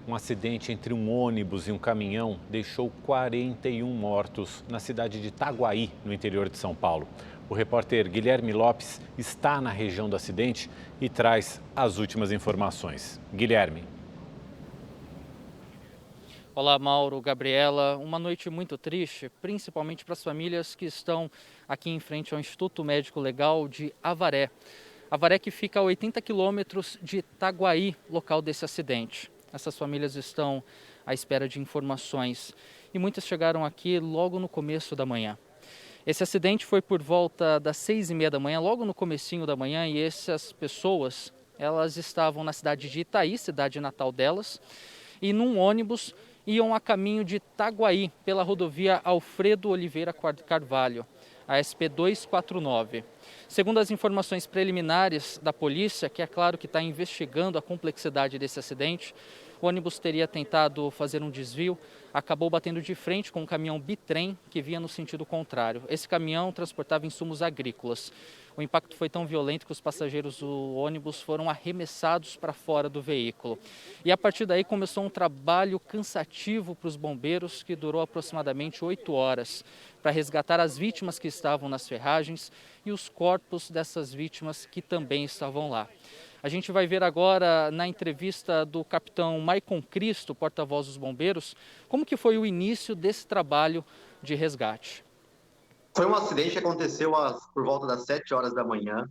Um acidente entre um ônibus e um caminhão deixou 41 mortos na cidade de Itaguaí, no interior de São Paulo. O repórter Guilherme Lopes está na região do acidente e traz as últimas informações. Guilherme. Olá, Mauro, Gabriela. Uma noite muito triste, principalmente para as famílias que estão aqui em frente ao Instituto Médico Legal de Avaré. Avaré que fica a 80 quilômetros de Itaguaí, local desse acidente. Essas famílias estão à espera de informações e muitas chegaram aqui logo no começo da manhã. Esse acidente foi por volta das 6h30 da manhã, logo no comecinho da manhã, e essas pessoas, elas estavam na cidade de Itaí, cidade natal delas, e num ônibus iam a caminho de Itaguaí, pela rodovia Alfredo Oliveira Carvalho, a SP 249. Segundo as informações preliminares da polícia, que é claro que está investigando a complexidade desse acidente, o ônibus teria tentado fazer um desvio, acabou batendo de frente com um caminhão bitrem que vinha no sentido contrário. Esse caminhão transportava insumos agrícolas. O impacto foi tão violento que os passageiros do ônibus foram arremessados para fora do veículo. E a partir daí começou um trabalho cansativo para os bombeiros que durou aproximadamente 8 horas para resgatar as vítimas que estavam nas ferragens e os corpos dessas vítimas que também estavam lá. A gente vai ver agora na entrevista do capitão Maicon Cristo, porta-voz dos bombeiros, como que foi o início desse trabalho de resgate. Foi um acidente que aconteceu por volta das 7 horas da manhã.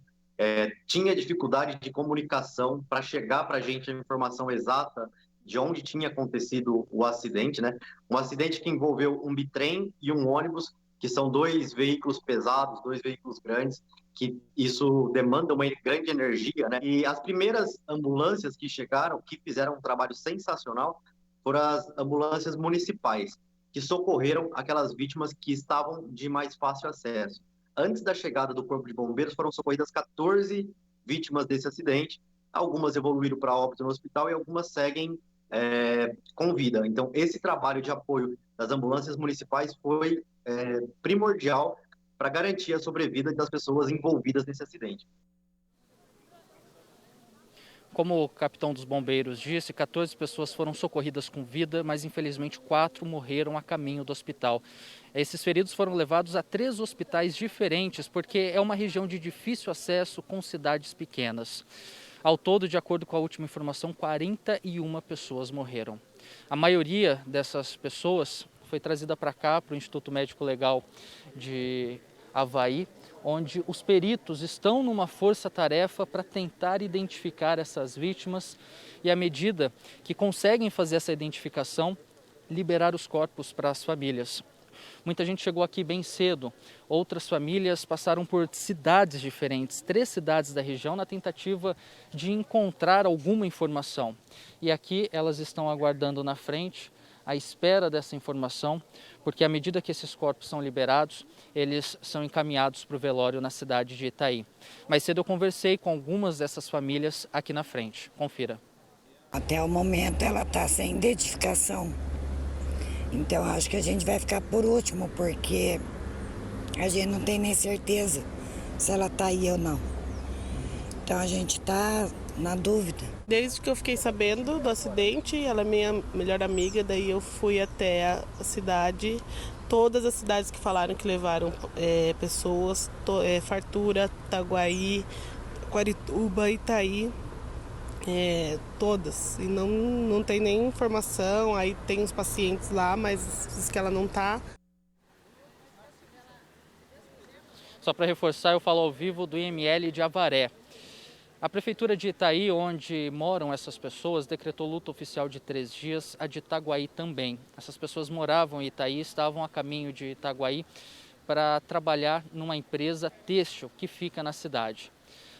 Tinha dificuldade de comunicação para chegar para a gente a informação exata de onde tinha acontecido o acidente, né? Um acidente que envolveu um bitrem e um ônibus, que são dois veículos pesados, dois veículos grandes, que isso demanda uma grande energia, né? E as primeiras ambulâncias que chegaram, que fizeram um trabalho sensacional, foram as ambulâncias municipais, que socorreram aquelas vítimas que estavam de mais fácil acesso. Antes da chegada do Corpo de Bombeiros, foram socorridas 14 vítimas desse acidente. Algumas evoluíram para óbito no hospital e algumas seguem com vida. Então, esse trabalho de apoio das ambulâncias municipais foi primordial para garantir a sobrevida das pessoas envolvidas nesse acidente. Como o capitão dos bombeiros disse, 14 pessoas foram socorridas com vida, mas infelizmente 4 morreram a caminho do hospital. Esses feridos foram levados a 3 hospitais diferentes, porque é uma região de difícil acesso com cidades pequenas. Ao todo, de acordo com a última informação, 41 pessoas morreram. A maioria dessas pessoas foi trazida para cá, para o Instituto Médico Legal de Avaí, onde os peritos estão numa força-tarefa para tentar identificar essas vítimas e, à medida que conseguem fazer essa identificação, liberar os corpos para as famílias. Muita gente chegou aqui bem cedo, outras famílias passaram por cidades diferentes, 3 cidades da região, na tentativa de encontrar alguma informação. E aqui elas estão aguardando na frente, à espera dessa informação, porque à medida que esses corpos são liberados, eles são encaminhados para o velório na cidade de Itaí. Mais cedo eu conversei com algumas dessas famílias aqui na frente. Confira. Até o momento ela está sem identificação. Então acho que a gente vai ficar por último, porque a gente não tem nem certeza se ela está aí ou não. Então a gente está na dúvida. Desde que eu fiquei sabendo do acidente, ela é minha melhor amiga, daí eu fui até a cidade, todas as cidades que falaram que levaram pessoas, Fartura, Itaguaí, Quarituba, Itaí, todas. E não tem nem informação, aí tem os pacientes lá, mas diz que ela não está. Só para reforçar, eu falo ao vivo do IML de Avaré. A Prefeitura de Itaí, onde moram essas pessoas, decretou luto oficial de 3 dias, a de Itaguaí também. Essas pessoas moravam em Itaí, estavam a caminho de Itaguaí para trabalhar numa empresa têxtil que fica na cidade.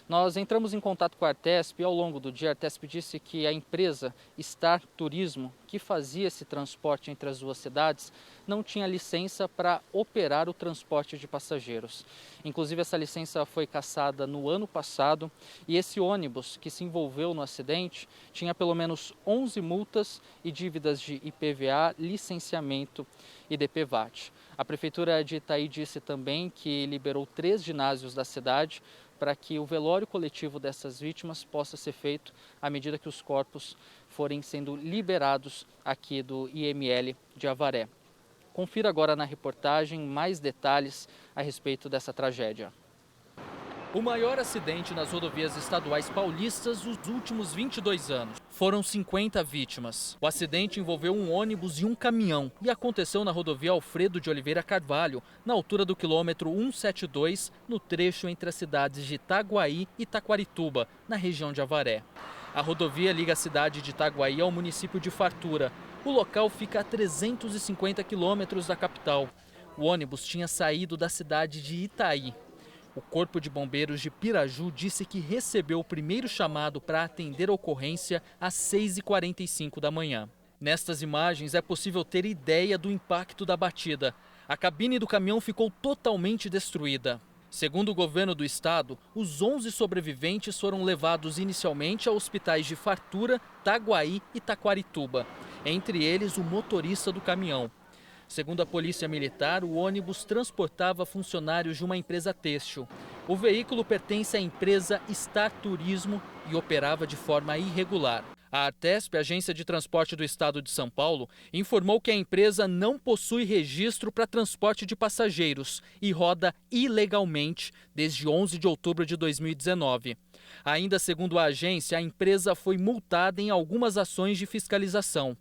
Nós entramos em contato com a Artesp e ao longo do dia a Artesp disse que a empresa Star Turismo, que fazia esse transporte entre as duas cidades, não tinha licença para operar o transporte de passageiros. Inclusive essa licença foi cassada no ano passado e esse ônibus que se envolveu no acidente tinha pelo menos 11 multas e dívidas de IPVA, licenciamento e DPVAT. A Prefeitura de Itaí disse também que liberou 3 ginásios da cidade para que o velório coletivo dessas vítimas possa ser feito à medida que os corpos forem sendo liberados aqui do IML de Avaré. Confira agora na reportagem mais detalhes a respeito dessa tragédia. O maior acidente nas rodovias estaduais paulistas dos últimos 22 anos. Foram 50 vítimas. O acidente envolveu um ônibus e um caminhão e aconteceu na rodovia Alfredo de Oliveira Carvalho, na altura do quilômetro 172, no trecho entre as cidades de Itaguaí e Taquarituba, na região de Avaré. A rodovia liga a cidade de Itaguaí ao município de Fartura. O local fica a 350 quilômetros da capital. O ônibus tinha saído da cidade de Itaí. O Corpo de Bombeiros de Piraju disse que recebeu o primeiro chamado para atender a ocorrência às 6h45 da manhã. Nestas imagens é possível ter ideia do impacto da batida. A cabine do caminhão ficou totalmente destruída. Segundo o governo do estado, os 11 sobreviventes foram levados inicialmente a hospitais de Fartura, Taguaí e Taquarituba. Entre eles, o motorista do caminhão. Segundo a Polícia Militar, o ônibus transportava funcionários de uma empresa têxtil. O veículo pertence à empresa Star Turismo e operava de forma irregular. A Artesp, agência de transporte do estado de São Paulo, informou que a empresa não possui registro para transporte de passageiros e roda ilegalmente desde 11 de outubro de 2019. Ainda segundo a agência, a empresa foi multada em algumas ações de fiscalização.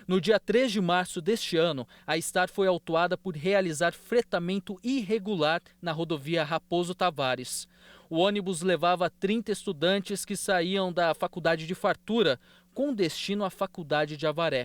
No dia 3 de março deste ano, a Star foi autuada por realizar fretamento irregular na rodovia Raposo Tavares. O ônibus levava 30 estudantes que saíam da Faculdade de Fartura com destino à Faculdade de Avaré.